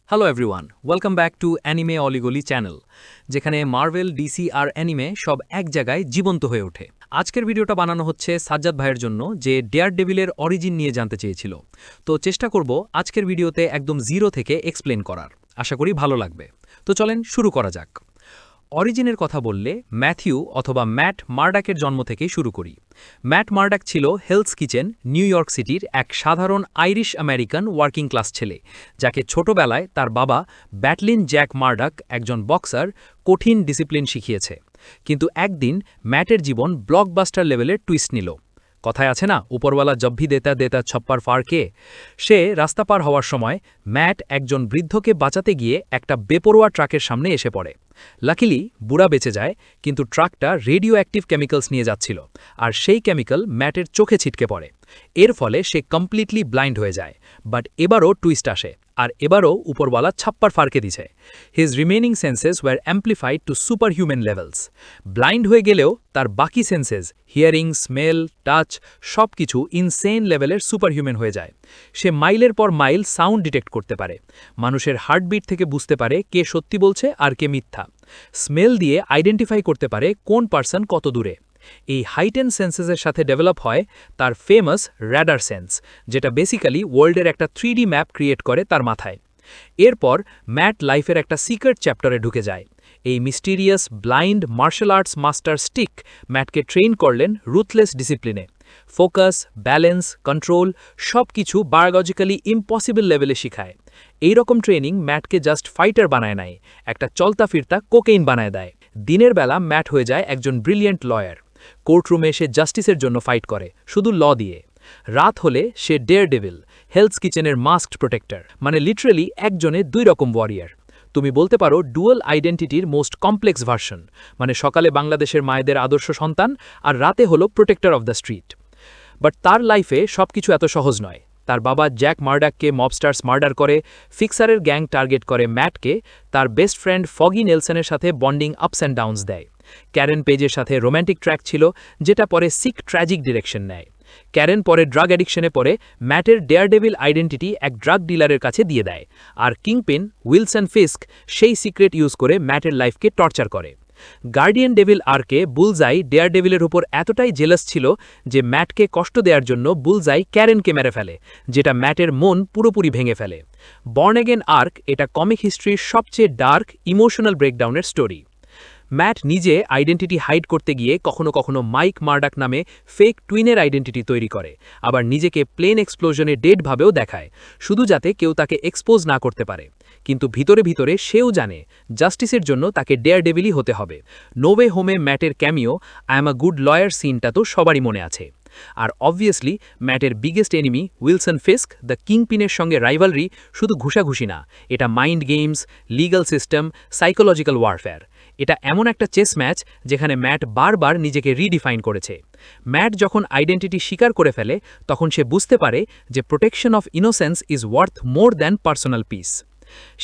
Hello everyone, welcome back to anime অলিগলি channel, যেখানে Marvel, DC আর অ্যানিমে সব এক জায়গায় জীবন্ত হয়ে ওঠে। আজকের ভিডিওটা বানানো হচ্ছে সাজ্জাদ ভাইয়ের জন্য, যে ডেয়ার ডেভিলের অরিজিন নিয়ে জানতে চেয়েছিল। তো চেষ্টা করব আজকের ভিডিওতে একদম জিরো থেকে এক্সপ্লেন করার। আশা করি ভালো লাগবে। তো চলেন শুরু করা যাক। অরিজিনের কথা বললে ম্যাথিউ অথবা ম্যাট মার্ডাকের জন্ম থেকেই শুরু করি। ম্যাট মার্ডাক ছিল হেলস কিচেন, নিউ ইয়র্ক সিটির এক সাধারণ আইরিশ আমেরিকান ওয়ার্কিং ক্লাস ছেলে, যাকে ছোটবেলায় তার বাবা ব্যাটলিন জ্যাক মার্ডাক, একজন বক্সার, কঠিন ডিসিপ্লিন শিখিয়েছে। কিন্তু একদিন ম্যাটের জীবন ব্লকবাস্টার লেভেলের টুইস্ট নিল। কথায় আছে না, উপরওয়ালা জব্ভি দেতা দেতা ছপ্পার ফারকে। সে রাস্তা পার হওয়ার সময় ম্যাট একজন বৃদ্ধকে বাঁচাতে গিয়ে একটা বেপরোয়া ট্রাকের সামনে এসে পড়ে। লাকিলি বুড়া বেঁচে যায়, কিন্তু ট্রাকটা রেডিও অ্যাক্টিভ কেমিক্যালস নিয়ে যাচ্ছিল, আর সেই কেমিক্যাল ম্যাটের চোখে ছিটকে পড়ে। এর ফলে সে কমপ্লিটলি ব্লাইন্ড হয়ে যায়। বাট এবারও টুইস্ট আসে, আর এবারও উপরওয়ালা ছাপ্পার ফারকে দিছে। His remaining senses were amplified to super human levels. Blind হয়ে গেলেও তার বাকি সেন্সেস, হিয়ারিং, স্মেল, টাচ, সব কিছু ইনসেন লেভেলের সুপার হিউম্যান হয়ে যায়। সে মাইলের পর মাইল সাউন্ড ডিটেক্ট করতে পারে, মানুষের হার্টবিট থেকে বুঝতে পারে কে সত্যি বলছে আর কে মিথ্যা। স্মেল দিয়ে আইডেন্টিফাই করতে পারে কোন পার্সন কত দূরে। এই হাইটেন সেন্সেসের সাথে ডেভেলপ হয় তার ফেমাস র্যাডার সেন্স, যেটা বেসিক্যালি ওয়ার্ল্ডের একটা 3D ম্যাপ ক্রিয়েট করে তার মাথায়। এরপর ম্যাট লাইফের একটা সিক্রেট চ্যাপ্টারে ঢুকে যায়। এই mysterious blind martial arts master Stick ম্যাটকে ট্রেন করলেন রুথলেস ডিসিপ্লিনে। ফোকাস, ব্যালেন্স, কন্ট্রোল সব কিছু বায়োলজিক্যালি ইম্পসিবল লেভেলে শিখায়। এইরকম ট্রেনিং ম্যাটকে জাস্ট ফাইটার বানায় নাই, একটা চলতা ফিরতা কোকেইন বানায় দেয়। দিনের বেলা ম্যাট হয়ে যায় একজন ব্রিলিয়েন্ট লয়ার। কোর্টরুমে সে জাস্টিসের জন্য ফাইট করে, শুধু ল দিয়ে। রাত হলে সে ডেয়ার ডেভিল, হেলস কিচেনের মাস্কড প্রোটেক্টর, মানে লিটারেলি একজনে দুই রকম ওয়ারিয়ার। তুমি বলতে পারো ডুয়াল আইডেন্টিটির মোস্ট কমপ্লেক্স ভার্সন, মানে সকালে বাংলাদেশের মায়েদের আদর্শ সন্তান, আর রাতে হলো protector of the street. But তার লাইফে সবকিছু এত সহজ নয়। তার বাবা জ্যাক মার্ডাককে মবস্টার্স মার্ডার করে, ফিক্সারের গ্যাং টার্গেট করে ম্যাটকে, তার বেস্ট ফ্রেন্ড ফগি নেলসনের সাথে বন্ডিং আপস অ্যান্ড ডাউনস দেয়। ক্যারেন পেজের সাথে রোম্যান্টিক ট্র্যাক ছিল, যেটা পরে সিক ট্র্যাজিক ডিরেকশন নেয়। ক্যারেন পরে ড্রাগ অ্যাডিকশনে পড়ে, ম্যাটের ডেয়ারডেভিল আইডেন্টিটি এক ড্রাগ ডিলারের কাছে দিয়ে দেয়, আর কিংপিন উইলসন ফিস্ক সেই সিক্রেট ইউজ করে ম্যাটের লাইফকে টর্চার করে। গার্ডিয়ান ডেভিল আরকে বুলজাই ডেয়ারডেভিলের উপর এতটাই জেলাস ছিল যে ম্যাটকে কষ্ট দেওয়ার জন্য বুলজাই ক্যারেনকে মেরে ফেলে, যেটা ম্যাটের মন পুরোপুরি ভেঙে ফেলে। বর্ন অ্যাগেন আর্ক এটা কমিক হিস্ট্রির সবচেয়ে ডার্ক ইমোশনাল ব্রেকডাউনের স্টোরি। ম্যাট নিজে আইডেন্টিটি হাইড করতে গিয়ে কখনো কখনো মাইক মার্ডাক নামে ফেক টুইনের আইডেন্টিটি তৈরি করে, আবার নিজেকে প্লেন এক্সপ্লোশনে ডেড ভাবেও দেখায়, শুধু যাতে কেউ তাকে এক্সপোজ না করতে পারে। কিন্তু ভিতরে ভিতরে সেও জানে জাস্টিসের জন্য তাকে ডেয়ারডেভিলই হতে হবে। নোওয়ে হোমে ম্যাটের cameo I am a good lawyer সিনটা তো সবারই মনে আছে। আর অবভিয়াসলি ম্যাটের biggest enemy Wilson Fisk the কিংপিনের সঙ্গে রাইভালরি শুধু ঘুষাঘুষি না, এটা mind games, legal system, psychological warfare. এটা এমন একটা চেস ম্যাচ যেখানে ম্যাট বারবার নিজেকে রিডিফাইন করেছে। ম্যাট যখন আইডেন্টিটি স্বীকার করে ফেলে, তখন সে বুঝতে পারে যে protection of innocence is worth more than personal piece.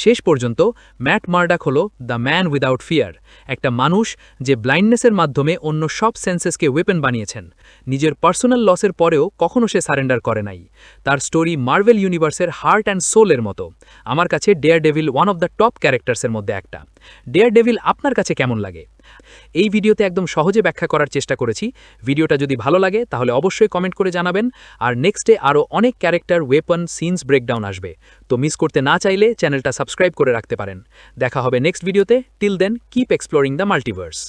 শেষ পর্যন্ত ম্যাট মার্ডাক হল দ্য ম্যান উইদাউট ফিয়ার, একটা মানুষ যে ব্লাইন্ডনেসের মাধ্যমে অন্য সব সেন্সেসকে ওয়েপেন বানিয়েছেন। নিজের পার্সোনাল লসের পরেও কখনো সে সারেন্ডার করে নাই। তার স্টোরি মার্ভেল ইউনিভার্সের হার্ট অ্যান্ড সোলের মতো। আমার কাছে Daredevil one of the top ক্যারেক্টার্সের মধ্যে একটা। ডেয়ারডেভিল আপনার কাছে কেমন লাগে? এই ভিডিওতে একদম সহজে ব্যাখ্যা করার চেষ্টা করেছি। ভিডিওটা যদি ভালো লাগে তাহলে অবশ্যই কমেন্ট করে জানাবেন। আর নেক্সটে আরও অনেক ক্যারেক্টার, ওয়েপন, সিনস ব্রেকডাউন আসবে, তো মিস করতে না চাইলে চ্যানেলটা সাবস্ক্রাইব করে রাখতে পারেন। দেখা হবে নেক্সট ভিডিওতে। Till then, keep exploring the multiverse.